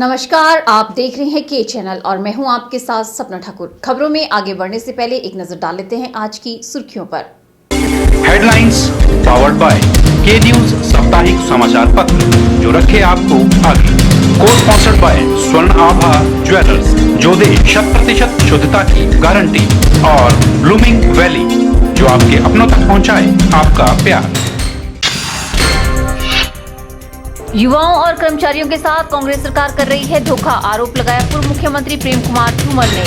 नमस्कार, आप देख रहे हैं के चैनल और मैं हूं आपके साथ सपना ठाकुर। खबरों में आगे बढ़ने से पहले एक नजर डाल लेते हैं आज की सुर्खियों पर। हेडलाइंस पावर्ड बाय के न्यूज साप्ताहिक समाचार पत्र, जो रखे आपको आगे। को स्पॉन्सर्ड बाय स्वर्ण आभा ज्वेलर्स, जो दे 100% शुद्धता की गारंटी, और ब्लूमिंग वैली, जो आपके अपनों तक पहुंचाए आपका प्यार। युवाओं और कर्मचारियों के साथ कांग्रेस सरकार कर रही है धोखा, आरोप लगाया पूर्व मुख्यमंत्री प्रेम कुमार धूमल ने।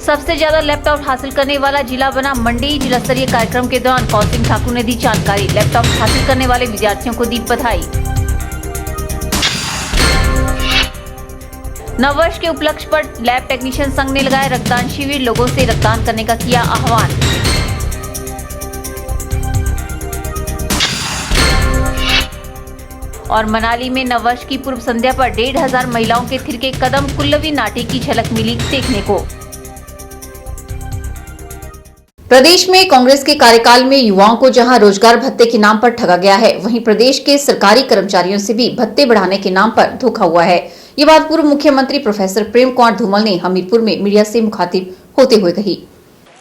सबसे ज्यादा लैपटॉप हासिल करने वाला जिला बना मंडी। जिला स्तरीय कार्यक्रम के दौरान कौशिक ठाकुर ने दी जानकारी। लैपटॉप हासिल करने वाले विद्यार्थियों को दी बधाई। नववर्ष के उपलक्ष्य पर लैब टेक्नीशियन संघ ने लगाया रक्तदान शिविर, लोगों से रक्तदान करने का किया आह्वान। और मनाली में नववर्ष की पूर्व संध्या पर 1,500 महिलाओं के थिरके कदम, कुल्लवी नाटी की झलक मिली देखने को। प्रदेश में कांग्रेस के कार्यकाल में युवाओं को जहां रोजगार भत्ते के नाम पर ठगा गया है, वहीं प्रदेश के सरकारी कर्मचारियों से भी भत्ते बढ़ाने के नाम पर धोखा हुआ है। ये बात पूर्व मुख्यमंत्री प्रोफेसर प्रेम कुमार धूमल ने हमीरपुर में मीडिया से मुखातिब होते हुए कही।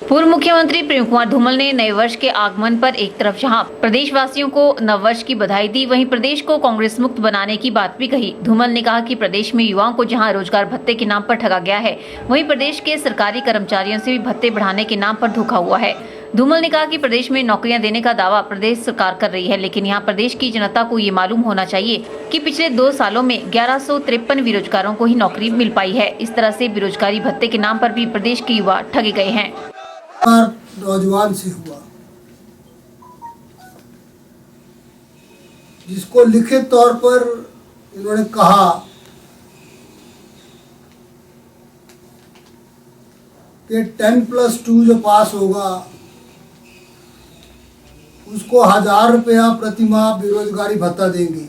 पूर्व मुख्यमंत्री प्रेम कुमार धूमल ने नए वर्ष के आगमन पर एक तरफ जहां प्रदेशवासियों को नववर्ष की बधाई दी, वहीं प्रदेश को कांग्रेस मुक्त बनाने की बात भी कही। धूमल ने कहा कि प्रदेश में युवाओं को जहां रोजगार भत्ते के नाम पर ठगा गया है, वहीं प्रदेश के सरकारी कर्मचारियों से भी भत्ते बढ़ाने के नाम पर धोखा हुआ है। धूमल ने कहा कि प्रदेश में नौकरियां देने का दावा प्रदेश सरकार कर रही है, लेकिन यहां प्रदेश की जनता को ये मालूम होना चाहिए कि पिछले 2 सालों में 1153 बेरोजगारों को ही नौकरी मिल पाई है। इस तरह से बेरोजगारी भत्ते के नाम पर भी प्रदेश के युवा ठगे गए हैं। नौजवान से हुआ, जिसको लिखित तौर पर इन्होंने कहा कि 10+2 जो पास होगा उसको 1,000 रुपया प्रति माह बेरोजगारी भत्ता देंगे।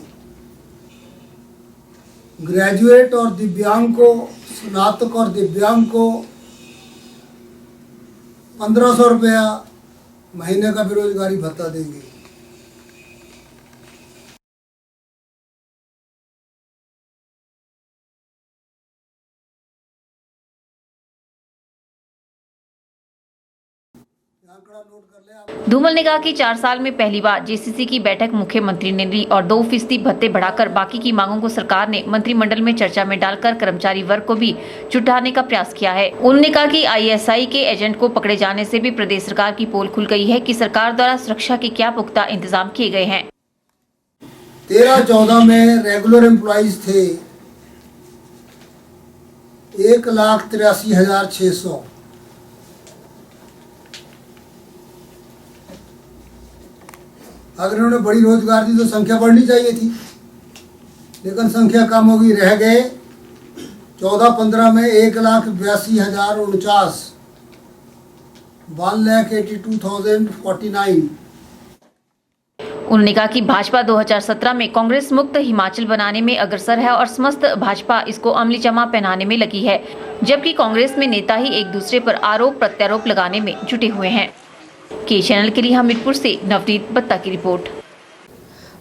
ग्रेजुएट और दिव्यांग को, स्नातक और दिव्यांग को 1,500 रुपया महीने का बेरोजगारी भत्ता देंगे। धूमल ने कहा कि 4 साल में पहली बार जेसीसी की बैठक मुख्यमंत्री ने ली और 2% भत्ते बढ़ाकर बाकी की मांगों को सरकार ने मंत्रिमंडल में चर्चा में डालकर कर्मचारी वर्ग को भी जुटाने का प्रयास किया है। उन्होंने कहा कि आईएसआई के एजेंट को पकड़े जाने से भी प्रदेश सरकार की पोल खुल गई है कि सरकार द्वारा सुरक्षा के क्या पुख्ता इंतजाम किए गए हैं। 13-14 में रेगुलर एम्प्लॉइज थे 1,83,600। अगर उन्होंने बड़ी रोजगार दी तो संख्या बढ़नी चाहिए थी, लेकिन संख्या कम होगी, रह गए 14-15 में 1,82,049, 1,82,049। उन्होंने कहा कि भाजपा 2017 में कांग्रेस मुक्त हिमाचल बनाने में अग्रसर है और समस्त भाजपा इसको अमली जमा पहनाने में लगी है, जबकि कांग्रेस में नेता ही एक दूसरे पर आरोप प्रत्यारोप लगाने में जुटे हुए हैं। के चैनल के लिए हमीरपुर से नवनीत बत्ता की रिपोर्ट।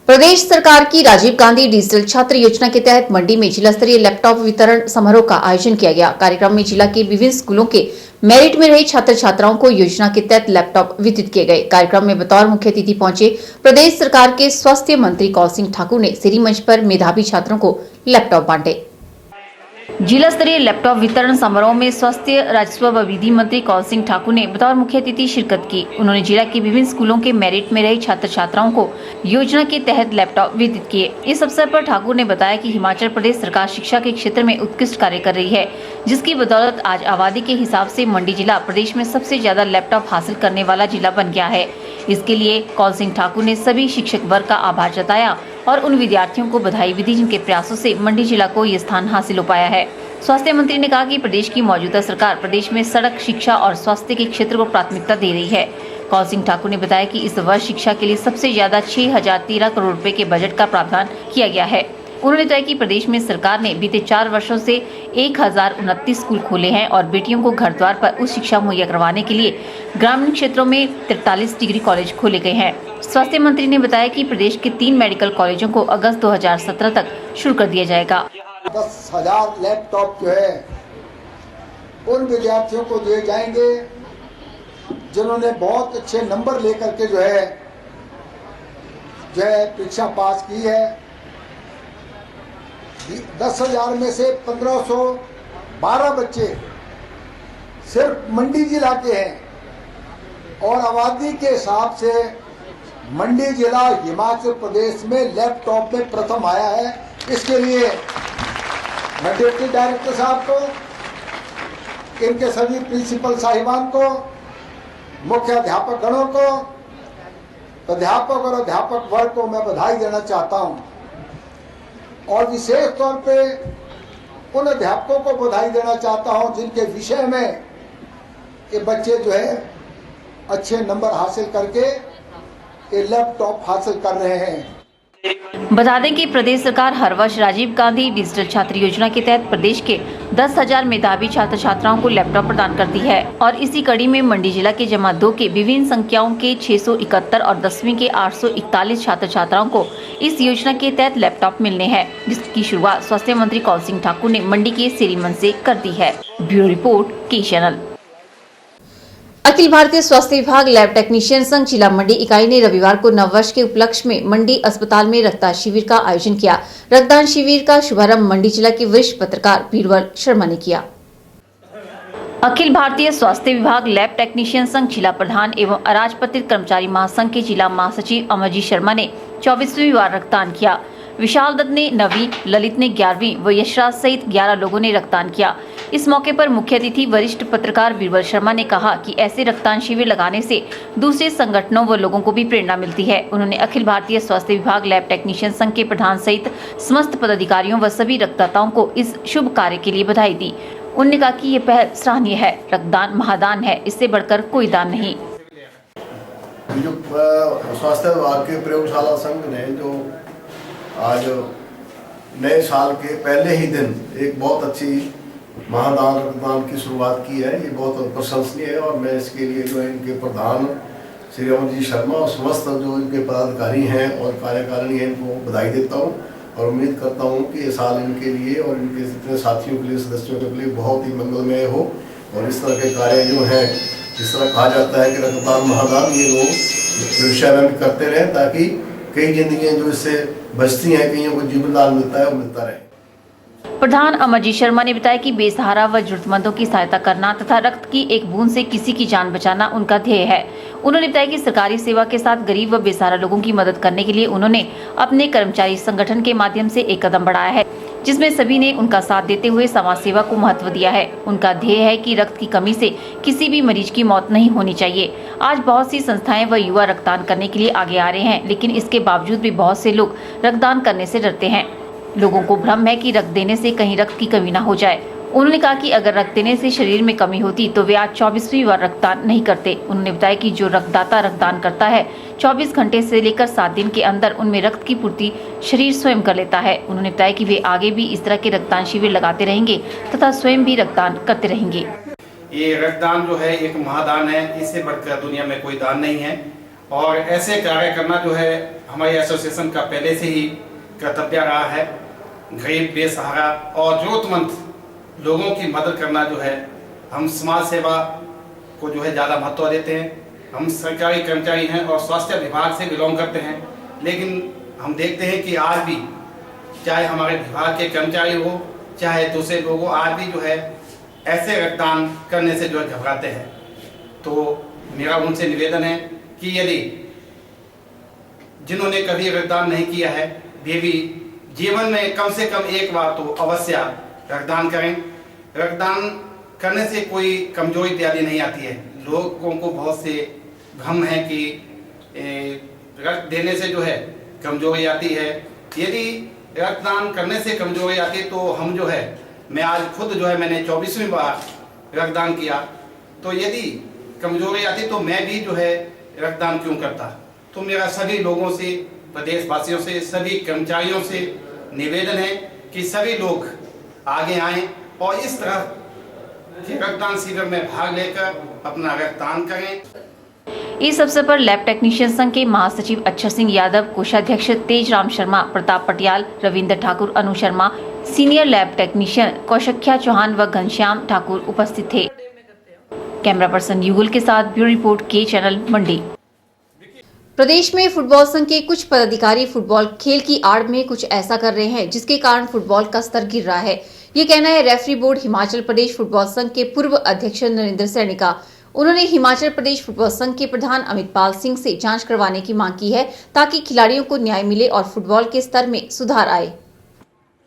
प्रदेश सरकार की राजीव गांधी डिजिटल छात्र योजना के तहत मंडी में जिला स्तरीय लैपटॉप वितरण समारोह का आयोजन किया गया। कार्यक्रम में जिला के विभिन्न स्कूलों के मेरिट में रहे छात्र छात्राओं को योजना के तहत लैपटॉप वितरित किए गए। कार्यक्रम में बतौर मुख्य अतिथि पहुंचे प्रदेश सरकार के स्वास्थ्य मंत्री कौशिक ठाकुर ने सिरी मंच पर मेधावी छात्रों को लैपटॉप बांटे। जिला स्तरीय लैपटॉप वितरण समारोह में स्वास्थ्य राजस्व व विधि मंत्री कौशिक ठाकुर ने बतौर मुख्य अतिथि शिरकत की। उन्होंने जिला के विभिन्न स्कूलों के मेरिट में रहे छात्र छात्राओं को योजना के तहत लैपटॉप वितरित किए। इस अवसर पर ठाकुर ने बताया कि हिमाचल प्रदेश सरकार शिक्षा के क्षेत्र में उत्कृष्ट कार्य कर रही है, जिसकी बदौलत आज आबादी के हिसाब से मंडी जिला प्रदेश में सबसे ज्यादा लैपटॉप हासिल करने वाला जिला बन गया है। इसके लिए कौशिक ठाकुर ने सभी शिक्षक वर्ग का आभार जताया और उन विद्यार्थियों को बधाई भी दी जिनके प्रयासों से मंडी जिला को ये स्थान हासिल हो पाया है। स्वास्थ्य मंत्री ने कहा कि प्रदेश की मौजूदा सरकार प्रदेश में सड़क, शिक्षा और स्वास्थ्य के क्षेत्र को प्राथमिकता दे रही है। कौशिक ठाकुर ने बताया कि इस वर्ष शिक्षा के लिए सबसे ज्यादा 6,013 करोड़ रुपए के बजट का प्रावधान किया गया है। उन्होंने बताया कि प्रदेश में सरकार ने बीते 4 वर्षों से 1029 स्कूल खोले हैं और बेटियों को घर द्वार पर उच्च शिक्षा मुहैया करवाने के लिए ग्रामीण क्षेत्रों में 43 डिग्री कॉलेज खोले गए हैं। स्वास्थ्य मंत्री ने बताया कि प्रदेश के 3 मेडिकल कॉलेजों को अगस्त 2017 तक शुरू कर दिया जाएगा। 10,000 लैपटॉप जो है उन विद्यार्थियों को दिए जाएंगे जिन्होंने बहुत अच्छे नंबर लेकर के जो है परीक्षा पास की है। 10,000 में से 1,512 बच्चे सिर्फ मंडी जिला के हैं और आबादी के हिसाब से मंडी जिला हिमाचल प्रदेश में लैपटॉप में प्रथम आया है। इसके लिए मैं डिप्टी डायरेक्टर साहब को, इनके सभी प्रिंसिपल साहिबान को, मुख्य अध्यापक गणों को, अध्यापक और अध्यापक वर्ग को मैं बधाई देना चाहता हूं और विशेष तौर पे उन अध्यापकों को बधाई देना चाहता हूं जिनके विषय में ये बच्चे जो है अच्छे नंबर हासिल करके ये लैपटॉप हासिल कर रहे हैं। बता दें कि प्रदेश सरकार हर वर्ष राजीव गांधी डिजिटल छात्र योजना के तहत प्रदेश के 10,000 मेधावी छात्र छात्राओं को लैपटॉप प्रदान करती है और इसी कड़ी में मंडी जिला के जमा 2 के विभिन्न संख्याओं के 671 और 10वीं के 841 छात्र छात्राओं को इस योजना के तहत लैपटॉप मिलने हैं, जिसकी शुरुआत स्वास्थ्य मंत्री कौल सिंह ठाकुर ने मंडी के सिरीमन से कर दी है। ब्यूरो रिपोर्ट के चैनल। अखिल भारतीय स्वास्थ्य विभाग लैब टेक्नीशियन संघ जिला मंडी इकाई ने रविवार को नववर्ष के उपलक्ष्य में मंडी अस्पताल में रक्तदान शिविर का आयोजन किया। रक्तदान शिविर का शुभारंभ मंडी जिला के वरिष्ठ पत्रकार बीरबल शर्मा ने किया। अखिल भारतीय स्वास्थ्य विभाग लैब टेक्नीशियन संघ जिला प्रधान एवं अराजपत्रित कर्मचारी महासंघ के जिला महासचिव अमरजीत शर्मा ने 24वीं बार रक्तदान किया। विशाल दत्त ने 9वीं, ललित ने 11वीं व यशराज सहित 11 लोगों ने रक्तदान किया। इस मौके पर मुख्य अतिथि वरिष्ठ पत्रकार बीरबल शर्मा ने कहा कि ऐसे रक्तदान शिविर लगाने से दूसरे संगठनों व लोगों को भी प्रेरणा मिलती है। उन्होंने अखिल भारतीय स्वास्थ्य विभाग लैब टेक्नीशियन संघ के प्रधान सहित समस्त पदाधिकारियों व सभी रक्तदाताओं को इस शुभ कार्य के लिए बधाई दी। उन्होंने कहा कि ये पहल सराहनीय है। रक्तदान महादान है, इससे बढ़कर कोई दान नहीं। जो स्वास्थ्य विभाग के प्रयोगशाला संघ ने जो आज नए साल के पहले ही दिन एक बहुत अच्छी महादान रक्तदान की शुरुआत की है, ये बहुत प्रशंसनीय है और मैं इसके लिए जो है इनके प्रधान श्री अमरजीत शर्मा और समस्त जो इनके पदाधिकारी हैं और कार्यकारिणी हैं इनको बधाई देता हूँ और उम्मीद करता हूँ कि ये साल इनके लिए और इनके जितने साथियों के लिए, सदस्यों के लिए बहुत ही मंगलमय हो और इस तरह के कार्य जो हैं, जिस तरह कहा जाता है कि रक्तदान महादान, ये लोग भविष्य में भी करते रहें ताकि कई जिंदगियां जो इससे बचती हैं, कहीं को जीवन दान मिलता है, वो मिलता रहे। प्रधान अमरजीत शर्मा ने बताया कि बेसहारा व जरूरतमंदों की सहायता करना तथा रक्त की एक बूंद से किसी की जान बचाना उनका ध्येय है। उन्होंने बताया कि सरकारी सेवा के साथ गरीब व बेसहारा लोगों की मदद करने के लिए उन्होंने अपने कर्मचारी संगठन के माध्यम से एक कदम बढ़ाया है, जिसमें सभी ने उनका साथ देते हुए समाज सेवा को महत्व दिया है। उनका ध्येय है कि रक्त की कमी से किसी भी मरीज की मौत नहीं होनी चाहिए। आज बहुत सी संस्थाएं व युवा रक्तदान करने के लिए आगे आ रहे हैं, लेकिन इसके बावजूद भी बहुत से लोग रक्तदान करने से डरते हैं। लोगों को भ्रम है कि रक्त देने से कहीं रक्त की कमी न हो जाए। उन्होंने कहा कि अगर रक्त देने से शरीर में कमी होती तो वे आज 24वीं बार रक्तदान नहीं करते। उन्होंने बताया कि जो रक्तदाता रक्तदान करता है 24 घंटे से लेकर 7 दिन के अंदर उनमें रक्त की पूर्ति शरीर स्वयं कर लेता है। उन्होंने बताया कि वे आगे भी इस तरह के रक्तदान शिविर लगाते रहेंगे तथा स्वयं भी रक्तदान करते रहेंगे। ये रक्तदान जो है एक महादान है, इससे बढ़कर दुनिया में कोई दान नहीं है और ऐसे कार्य करना जो है हमारे एसोसिएशन का पहले से ही कर्तव्य रहा है। गरीब, बेसहारा और जरूरतमंद लोगों की मदद करना जो है, हम समाज सेवा को जो है ज़्यादा महत्व देते हैं। हम सरकारी कर्मचारी हैं और स्वास्थ्य विभाग से बिलोंग करते हैं, लेकिन हम देखते हैं कि आज भी चाहे हमारे विभाग के कर्मचारी हो चाहे दूसरे लोग हो, आज भी जो है ऐसे रक्तदान करने से जो है घबराते हैं। तो मेरा उनसे निवेदन है कि यदि जिन्होंने कभी रक्तदान नहीं किया है वे भी जीवन में कम से कम एक बार तो अवश्य रक्तदान करें। रक्तदान करने से कोई कमजोरी इत्यादि नहीं आती है। लोगों को बहुत से भ्रम है कि रक्त देने से जो है कमजोरी आती है। यदि रक्तदान करने से कमजोरी आती है तो हम जो है, मैं आज खुद जो है मैंने 24वीं बार रक्तदान किया, तो यदि कमजोरी आती तो मैं भी जो है रक्तदान क्यों करता। तो मेरा सभी लोगों से, प्रदेशवासियों से, सभी कर्मचारियों से निवेदन है कि सभी लोग आगे आएं और इस तरह के रक्तदान शिविर में भाग लेकर अपना रक्तदान करें। इस अवसर पर लैब टेक्नीशियन संघ के महासचिव अक्षर सिंह यादव, कोषाध्यक्ष Tej Ram Sharma, Pratap Patial, Ravindra Thakur, Anu Sharma, senior lab technician Kaushalya Chauhan व घनश्याम ठाकुर उपस्थित थे। कैमरा पर्सन युगल के साथ ब्यूरो रिपोर्ट के चैनल मंडी। प्रदेश में फुटबॉल संघ के कुछ पदाधिकारी फुटबॉल खेल की आड़ में कुछ ऐसा कर रहे हैं जिसके कारण फुटबॉल का स्तर गिर रहा है। ये कहना है referee board Himachal Pradesh football संघ के पूर्व अध्यक्ष नरेंद्र सैनी का। उन्होंने हिमाचल प्रदेश फुटबॉल संघ के प्रधान अमित पाल सिंह से जांच करवाने की मांग की है ताकि खिलाड़ियों को न्याय मिले और फुटबॉल के स्तर में सुधार आए।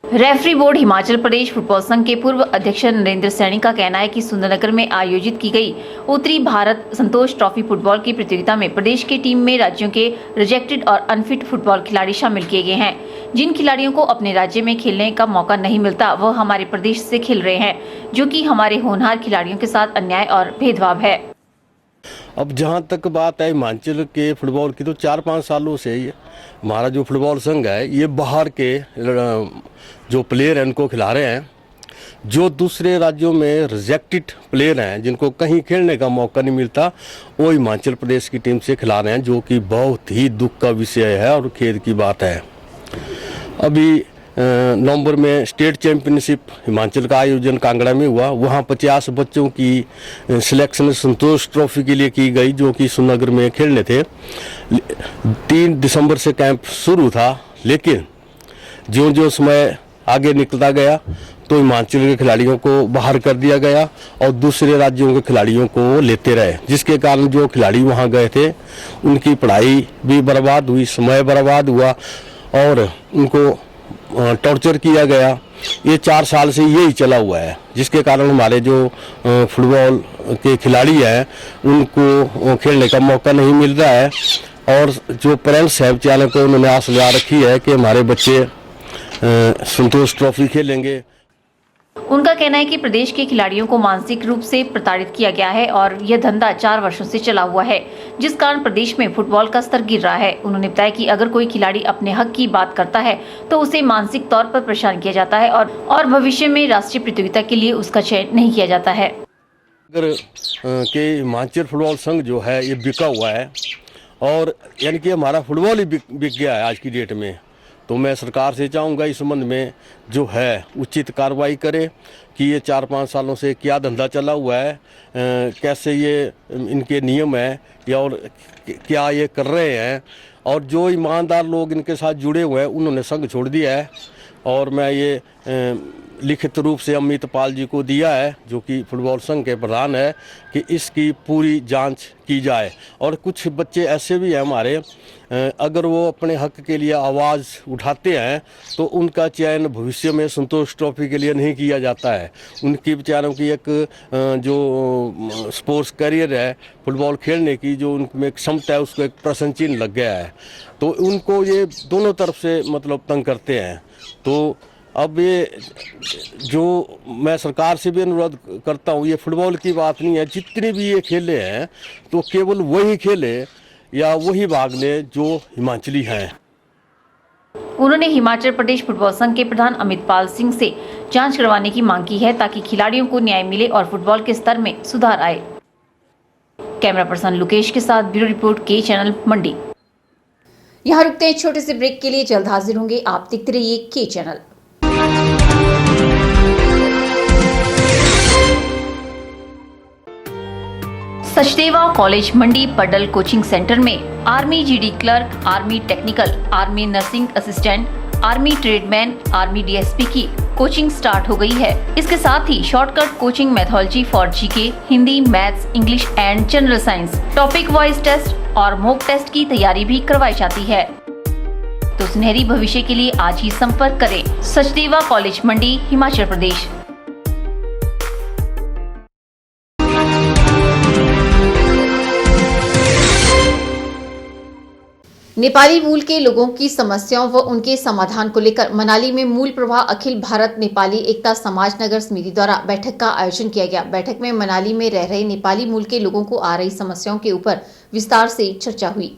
Referee board Himachal Pradesh football संघ के पूर्व अध्यक्ष नरेंद्र सैनी का कहना है कि सुंदरनगर में आयोजित की गई उत्तरी भारत संतोष ट्रॉफी फुटबॉल की प्रतियोगिता में प्रदेश की टीम में राज्यों के रिजेक्टेड और अनफिट फुटबॉल खिलाड़ी शामिल किए गए हैं। जिन खिलाड़ियों को अपने राज्य में खेलने का मौका नहीं मिलता वह हमारे प्रदेश से खेल रहे हैं, जो कि हमारे होनहार खिलाड़ियों के साथ अन्याय और भेदभाव है। अब जहाँ तक बात है हिमाचल के फुटबॉल की, तो 4-5 सालों से ये हमारा जो फुटबॉल संघ है ये बाहर के जो प्लेयर हैं उनको खिला रहे हैं। जो दूसरे राज्यों में रिजेक्टेड प्लेयर हैं जिनको कहीं खेलने का मौका नहीं मिलता वो हिमाचल प्रदेश की टीम से खिला रहे हैं, जो कि बहुत ही दुख का विषय है और खेद की बात है। अभी नवंबर में स्टेट चैंपियनशिप हिमाचल का आयोजन कांगड़ा में हुआ। वहाँ 50 बच्चों की सिलेक्शन संतोष ट्रॉफी के लिए की गई, जो कि सुंदरनगर में खेलने थे। 3 दिसंबर से कैंप शुरू था, लेकिन जो समय आगे निकलता गया तो हिमाचल के खिलाड़ियों को बाहर कर दिया गया और दूसरे राज्यों के खिलाड़ियों को लेते रहे, जिसके कारण जो खिलाड़ी वहाँ गए थे उनकी पढ़ाई भी बर्बाद हुई, समय बर्बाद हुआ और उनको टॉर्चर किया गया। ये 4 साल से यही चला हुआ है, जिसके कारण हमारे जो फुटबॉल के खिलाड़ी हैं उनको खेलने का मौका नहीं मिल रहा है। और जो पेरेंट्स हैं बेचारे को उन्होंने आस लगा रखी है कि हमारे बच्चे संतोष ट्रॉफी खेलेंगे। उनका कहना है कि प्रदेश के खिलाड़ियों को मानसिक रूप से प्रताड़ित किया गया है और यह धंधा 4 वर्षों से चला हुआ है, जिस कारण प्रदेश में फुटबॉल का स्तर गिर रहा है। उन्होंने बताया कि अगर कोई खिलाड़ी अपने हक की बात करता है तो उसे मानसिक तौर पर परेशान किया जाता है और भविष्य में राष्ट्रीय प्रतियोगिता के लिए उसका चयन नहीं किया जाता है। अगर के हिमाचल फुटबॉल संघ जो है ये बिका हुआ है और यानी कि हमारा फुटबॉल ही बिक गया है आज की डेट में, तो मैं सरकार से चाहूँगा इस संबंध में जो है उचित कार्रवाई करे कि ये 4-5 सालों से क्या धंधा चला हुआ है, कैसे ये इनके नियम हैं या और क्या ये कर रहे हैं। और जो ईमानदार लोग इनके साथ जुड़े हुए हैं उन्होंने संघ छोड़ दिया है। और मैं ये लिखित रूप से अमित पाल जी को दिया है, जो कि फुटबॉल संघ के प्रधान है, कि इसकी पूरी जांच की जाए। और कुछ बच्चे ऐसे भी हैं हमारे, अगर वो अपने हक के लिए आवाज़ उठाते हैं तो उनका चयन भविष्य में संतोष ट्रॉफी के लिए नहीं किया जाता है। उनकी बेचारों की एक जो स्पोर्ट्स करियर है फुटबॉल खेलने की, जो उनमें क्षमता है, उसको एक प्रश्न चिन्ह लग गया है। तो उनको ये दोनों तरफ से मतलब तंग करते हैं। तो अब ये जो मैं सरकार से भी अनुरोध करता हूँ, ये फुटबॉल की बात नहीं है, जितने भी ये खेले हैं तो केवल वही खेले या वही भाग ले जो हिमाचली हैं। उन्होंने हिमाचल प्रदेश फुटबॉल संघ के प्रधान अमित पाल सिंह से जांच करवाने की मांग की है ताकि खिलाड़ियों को न्याय मिले और फुटबॉल के स्तर में सुधार आए। कैमरा पर्सन लुकेश के साथ ब्यूरो रिपोर्ट के चैनल मंडी। यहाँ रुकते हैं छोटे से ब्रेक के लिए, जल्द हाजिर होंगे। आप देखते रहिए के channel. Sachdeva college Mandi Paddal coaching centre में army GD clerk, army technical, army nursing assistant, army tradesman, army DSP की कोचिंग स्टार्ट हो गई है। इसके साथ ही shortcut coaching methodology for GK, Hindi, maths, English and general science, topic wise test और mock test की तैयारी भी करवाई जाती है। तो सुनहरी भविष्य के लिए आज ही संपर्क करें सचदेवा कॉलेज मंडी, हिमाचल प्रदेश। नेपाली मूल के लोगों की समस्याओं व उनके समाधान को लेकर मनाली में मूल प्रवाह अखिल भारत नेपाली एकता समाज नगर समिति द्वारा बैठक का आयोजन किया गया। बैठक में मनाली में रह रहे नेपाली मूल के लोगों को आ रही समस्याओं के ऊपर विस्तार से चर्चा हुई।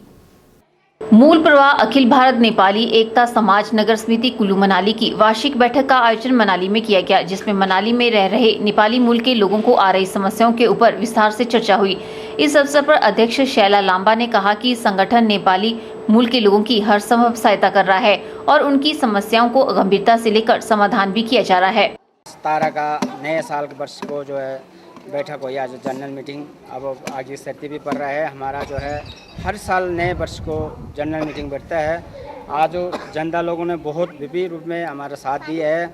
मूल प्रवाह अखिल भारत नेपाली एकता समाज नगर समिति कुल्लू मनाली की वार्षिक बैठक का आयोजन मनाली में किया गया, जिसमें मनाली में रह रहे नेपाली मूल के लोगों को आ रही समस्याओं के ऊपर विस्तार से चर्चा हुई। इस अवसर पर अध्यक्ष शैला लांबा ने कहा कि संगठन नेपाली मूल के लोगों की हर संभव सहायता कर रहा है और उनकी समस्याओं को गंभीरता से लेकर समाधान भी किया जा रहा है। 17 का नए साल के वर्ष को जो है बैठक हुई आज जनरल मीटिंग, अब आगे सर्दी भी पड़ रहा है। हमारा जो है हर साल नए वर्ष को जनरल मीटिंग बैठता है। आज जनता लोगों ने बहुत विभिन्न रूप में हमारा साथ दिया है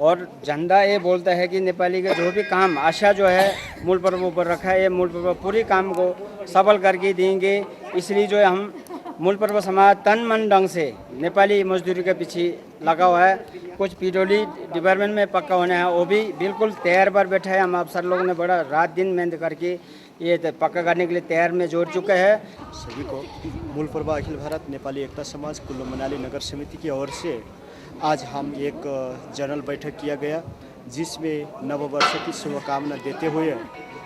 और जनता ये बोलता है कि नेपाली के जो भी काम आशा जो है मूल पर्व ऊपर रखा है, ये मूल पर्व पूरी काम को सफल करके देंगे। इसलिए जो है हम मूल पर्व समाज तन मन ढंग से नेपाली मजदूरी के पीछे लगा हुआ है। कुछ पीडब्ल्यूडी डिपार्टमेंट में पक्का होना है, वो भी बिल्कुल तैयार पर बैठा है। हम अफसर लोगों ने बड़ा रात दिन मेहनत करके ये पक्का करने के लिए तैयार में जोड़ चुके हैं। सभी को मूल प्रवाह अखिल भारत नेपाली एकता समाज कुल्लू मनाली नगर समिति की ओर से आज हम एक जनरल बैठक किया गया, जिसमें नववर्ष की शुभकामना देते हुए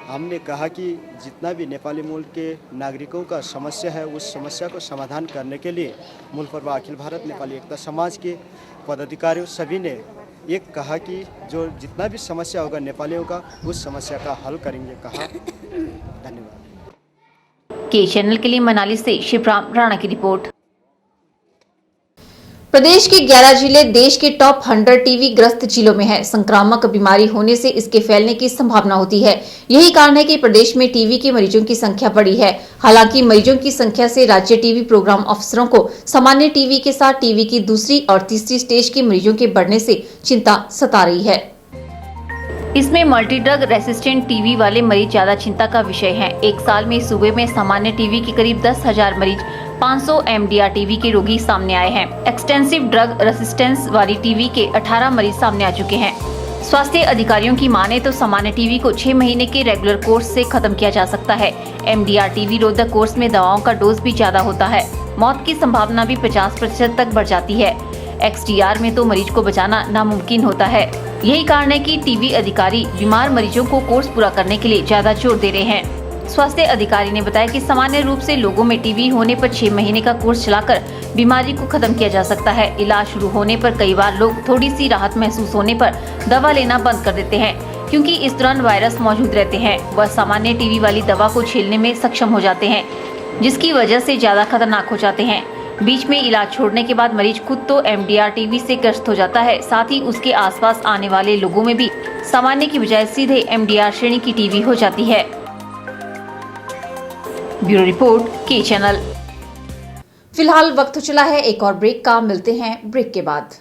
हमने कहा कि जितना भी नेपाली मूल के नागरिकों का समस्या है, उस समस्या को समाधान करने के लिए मूल प्रवाह अखिल भारत नेपाली एकता समाज के पदाधिकारियों सभी ने एक कहा कि जो जितना भी समस्या होगा नेपालियों का, उस समस्या का हल करेंगे कहा। धन्यवाद। के चैनल के लिए मनाली से शिवराम राणा की रिपोर्ट। प्रदेश के 11 जिले देश के टॉप 100 टीबी ग्रस्त जिलों में हैं। संक्रामक बीमारी होने से इसके फैलने की संभावना होती है। यही कारण है कि प्रदेश में टीबी के मरीजों की संख्या बढ़ी है। हालांकि मरीजों की संख्या से राज्य टीबी प्रोग्राम अफसरों को सामान्य टीबी के साथ टीबी की दूसरी और तीसरी स्टेज के मरीजों के बढ़ने से चिंता सता रही है। इसमें मल्टी ड्रग रेसिस्टेंट टीबी वाले मरीज ज्यादा चिंता का विषय हैं। एक साल में सूबे में सामान्य टीबी के करीब 10,000 मरीज, 500 MDR टीबी के रोगी सामने आए हैं। एक्सटेंसिव ड्रग रेसिस्टेंस वाली टीबी के 18 मरीज सामने आ चुके हैं। स्वास्थ्य अधिकारियों की माने तो सामान्य टीबी को 6 महीने के रेगुलर कोर्स से खत्म किया जा सकता है। MDR टीबी रोधक कोर्स में दवाओं का डोज भी ज्यादा होता है। मौत की संभावना भी 50% तक बढ़ जाती है। XDR में तो मरीज को बचाना नामुमकिन होता है। यही कारण है कि टीबी अधिकारी बीमार मरीजों को कोर्स पूरा करने के लिए ज्यादा जोर दे रहे हैं। स्वास्थ्य अधिकारी ने बताया कि सामान्य रूप से लोगों में टीबी होने पर 6 महीने का कोर्स चलाकर बीमारी को खत्म किया जा सकता है। इलाज शुरू होने पर कई बार लोग थोड़ी सी राहत महसूस होने पर दवा लेना बंद कर देते हैं, क्योंकि इस दौरान वायरस मौजूद रहते हैं। वह सामान्य टीबी वाली दवा को झेलने में सक्षम हो जाते हैं, जिसकी वजह से ज्यादा खतरनाक हो जाते हैं। बीच में इलाज छोड़ने के बाद मरीज खुद तो MDR टीबी से ग्रस्त हो जाता है, साथ ही उसके आसपास आने वाले लोगों में भी सामान्य की बजाय सीधे MDR श्रेणी की टीबी हो जाती है। ब्यूरो रिपोर्ट, के चैनल। फिलहाल वक्त चला है एक और ब्रेक का, मिलते हैं ब्रेक के बाद।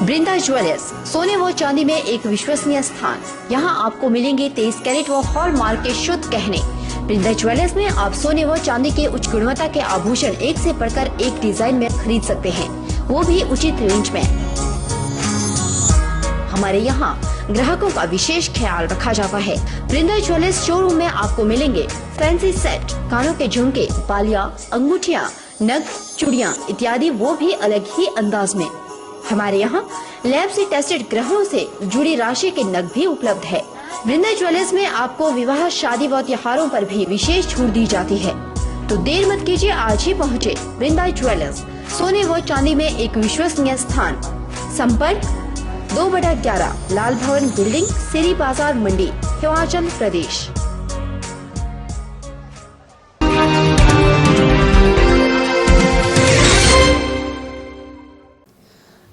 वृंदा ज्वेलर्स, सोने व चांदी में एक विश्वसनीय स्थान। यहाँ आपको मिलेंगे 23 कैरेट व हॉलमार्क के शुद्ध गहने। वृंदा ज्वेलर्स में आप सोने व चांदी के उच्च गुणवत्ता के आभूषण एक से बढ़कर एक डिजाइन में खरीद सकते हैं, वो भी उचित रेंज में। हमारे यहाँ ग्राहकों का विशेष ख्याल रखा जाता है। वृंदा ज्वेलर्स शोरूम में आपको मिलेंगे फैंसी सेट, कानों के झुमके, बालियां, अंगूठियां, नग, चूड़ियां इत्यादि, वो भी अलग ही अंदाज में। हमारे यहाँ लैब से टेस्टेड ग्रहों से जुड़ी राशि के नग भी उपलब्ध है। वृंदा ज्वेलर्स में आपको विवाह, शादी व त्योहारों पर भी विशेष छूट दी जाती है। तो देर मत कीजिए, आज ही पहुँचे वृंदा ज्वेलर्स, सोने व चांदी में एक विश्वसनीय स्थान। संपर्क 2/11 लाल भवन बिल्डिंग, सिरी बाजार मंडी, हिमाचल प्रदेश।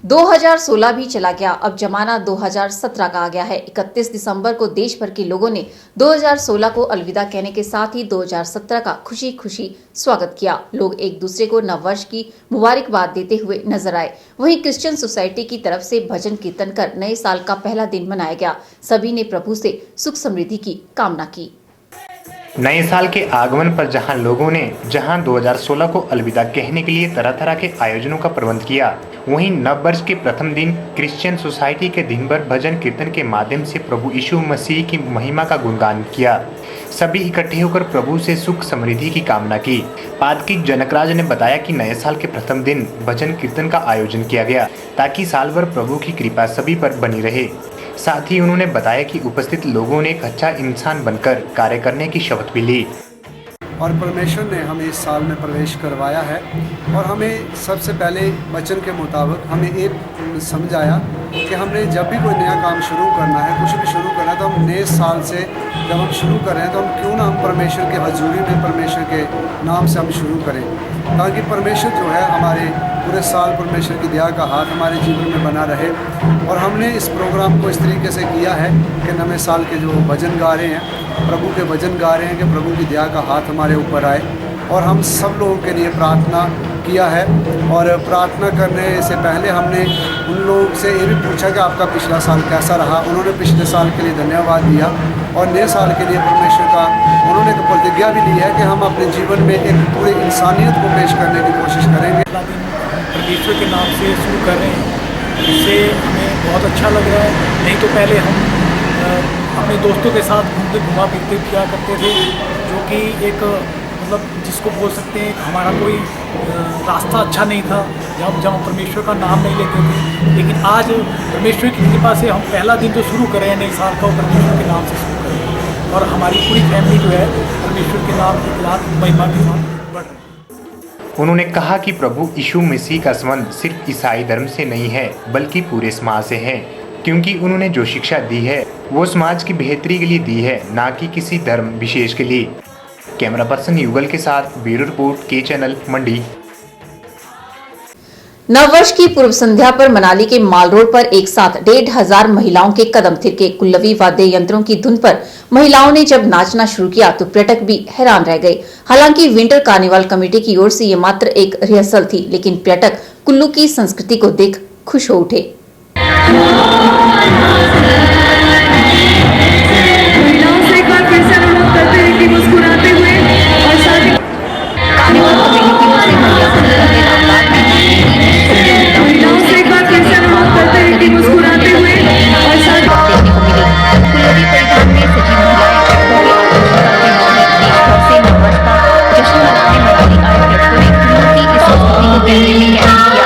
2016 भी चला गया, अब जमाना 2017 का आ गया है। 31 दिसंबर को देश भर के लोगों ने 2016 को अलविदा कहने के साथ ही 2017 का खुशी खुशी स्वागत किया। लोग एक दूसरे को नववर्ष की मुबारकबाद देते हुए नजर आए। वहीं क्रिश्चियन सोसाइटी की तरफ से भजन कीर्तन कर नए साल का पहला दिन मनाया गया। सभी ने प्रभु से सुख समृद्धि की कामना की। नए साल के आगमन पर जहां 2016 को अलविदा कहने के लिए तरह तरह के आयोजनों का प्रबंध किया, वहीं नव वर्ष के प्रथम दिन क्रिश्चियन सोसाइटी के दिन भर भजन कीर्तन के माध्यम से प्रभु यीशु मसीह की महिमा का गुणगान किया। सभी इकट्ठे होकर प्रभु से सुख समृद्धि की कामना की। पादकी जनकराज ने बताया कि नए साल के प्रथम दिन भजन कीर्तन का आयोजन किया गया ताकि साल भर प्रभु की कृपा सभी पर बनी रहे। साथ ही उन्होंने बताया कि उपस्थित लोगों ने एक अच्छा इंसान बनकर कार्य करने की शपथ भी ली। और परमेश्वर ने हमें इस साल में प्रवेश करवाया है और हमें सबसे पहले वचन के मुताबिक हमें एक समझाया कि हमने जब भी कोई नया काम शुरू करना है, कुछ भी शुरू करना है, तो हम नए साल से जब हम शुरू कर रहे हैं तो हम क्यों ना हम परमेश्वर के हजूरी में परमेश्वर के नाम से हम शुरू करें, ताकि परमेश्वर जो है हमारे पूरे साल परमेश्वर की दया का हाथ हमारे जीवन में बना रहे। और हमने इस प्रोग्राम को इस तरीके से किया है कि नए साल के जो भजन गा रहे हैं, प्रभु के भजन गा रहे हैं कि प्रभु की दया का हाथ हमारे ऊपर आए। और हम सब लोगों के लिए प्रार्थना किया है और प्रार्थना करने से पहले हमने उन लोगों से ये भी पूछा कि आपका पिछला साल कैसा रहा। उन्होंने पिछले साल के लिए धन्यवाद दिया और नए साल के लिए परमेश्वर का उन्होंने एक प्रतिज्ञा भी ली है कि हम अपने जीवन में एक पूरी इंसानियत को पेश करने की कोशिश करेंगे। परमेश्वर के नाम से शुरू कर रहे हैं, इससे हमें बहुत अच्छा लग रहा है। नहीं तो पहले हम अपने दोस्तों के साथ घुमा फिरते किया करते थे, जो कि एक मतलब जिसको बोल सकते हैं हमारा कोई रास्ता अच्छा नहीं था, जब हम परमेश्वर का नाम नहीं लेते थे। लेकिन आज परमेश्वर की कृपा से हम पहला दिन जो शुरू कर रहे हैं नए साल का, वो परमेश्वर के नाम से शुरू कर रहे हैं और हमारी पूरी फैमिली जो है परमेश्वर के नाम के खिलाफ महिमा के साथ बढ़ रही है। उन्होंने कहा कि प्रभु यीशु मसीह का संबंध सिर्फ ईसाई धर्म से नहीं है बल्कि पूरे समाज से है, क्योंकि उन्होंने जो शिक्षा दी है वो समाज की बेहतरी के लिए दी है, ना कि किसी धर्म विशेष के लिए। कैमरा पर्सन युगल के साथ ब्यूरो रिपोर्ट के चैनल मंडी। नववर्ष की पूर्व संध्या पर मनाली के माल रोड पर एक साथ 1,500 महिलाओं के कदम थिरके। कुल्लवी वाद्य यंत्रों की धुन पर महिलाओं ने जब नाचना शुरू किया तो पर्यटक भी हैरान रह गए। हालांकि विंटर कार्निवाल कमेटी की ओर से ये मात्र एक रिहर्सल थी, लेकिन पर्यटक कुल्लू की संस्कृति को देख खुश हो उठे। मुस्कुराते हुए और साथ ही कार्निवाल कमेटी की ओर से महिलाओं से एक बार फिर से अनुरोध करते हैं कि मुस्कुराते हुए और साथ देखने को मिली। कुल्लवी परिधान में सजी महिलाएं देश भर से नववर्ष का जश्न मनाने मनाली आए पर्यटकों ने कुल्लू की इस संस्कृति को कहने में कैद किया।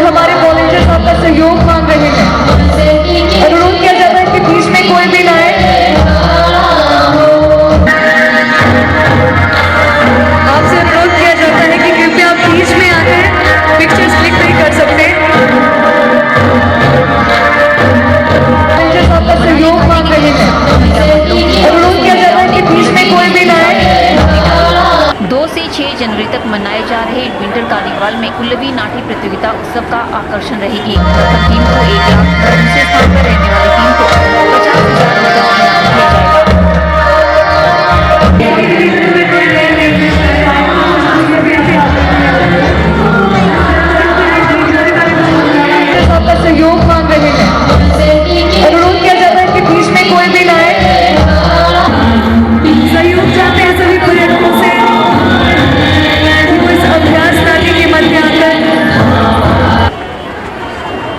हमारे वॉलंटियर्स आपका सहयोग मांग रहे हैं, अनुरोध किया जाता है कि बीच में कोई भी ना आए। आपसे अनुरोध किया जाता है कि कृपया आप बीच में आकर पिक्चर्स क्लिक नहीं कर सकते। आपका सहयोग मांग रहे हैं, अनुरोध किया जाता है कि बीच में कोई भी ना आए। 2 से 6 जनवरी तक मनाए जा रहे विंटर कार्निवाल में कुल्लवी नाट्य प्रतियोगिता उत्सव का आकर्षण रहेगी। प्रथम टीम को 1 लाख, दूसरे स्थान पर रहने वाली टीम को 50,000 रुपये का इनाम दिया जाएगा। आपका सहयोग मांग रहे हैं, अनुरोध किया जाता है कि बीच में कोई भी ना आए। सहयोग चाहते हैं सभी पर्यटकों से इस अभ्यास नाट्य के मध्य आकर।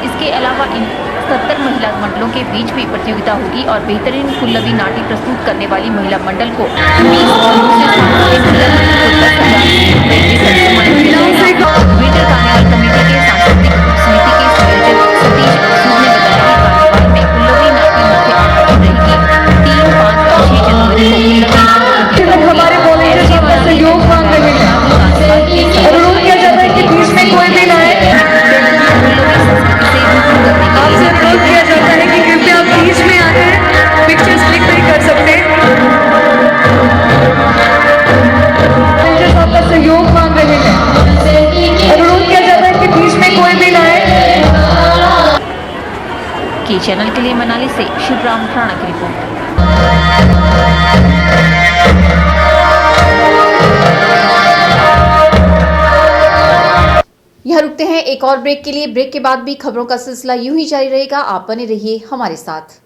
इसके अलावा इन 70 महिला मंडलों के बीच भी प्रतियोगिता होगी और बेहतरीन कुल्लवी नाट्य प्रस्तुत करने वाली महिला मंडल को 20 और दूसरे स्थान वाले महिला मंडल को 10,000 रुपये के साथ सम्मानित किया जाएगा। विंटर कार्निवाल कमेटी के सांस्कृतिक समिति के संयोजक सतीश सूद ने बताया कि कार्निवाल में कुल्लवी नाट्य मुख्य आकर्षण रहेगी। 3, 5 और 6 जनवरी को कुल्लवी नाट्य हमारे वॉलंटियर्स आपका सहयोग मांग रहे हैं, अनुरोध किया जाता है कि बीच में कोई भी ना आए। आपसे अनुरोध किया जाता है कि कृपया आप बीच में आकर पिक्चर्स क्लिक नहीं कर सकते। आपका सहयोग मांग रहे हैं, अनुरोध किया जाता है कि बीच में कोई भी ना आए। के चैनल के लिए मनाली से शिवराम राणा की रिपोर्ट। यहाँ रुकते हैं एक और ब्रेक के लिए। ब्रेक के बाद भी खबरों का सिलसिला यूं ही जारी रहेगा, आप बने रहिए हमारे साथ।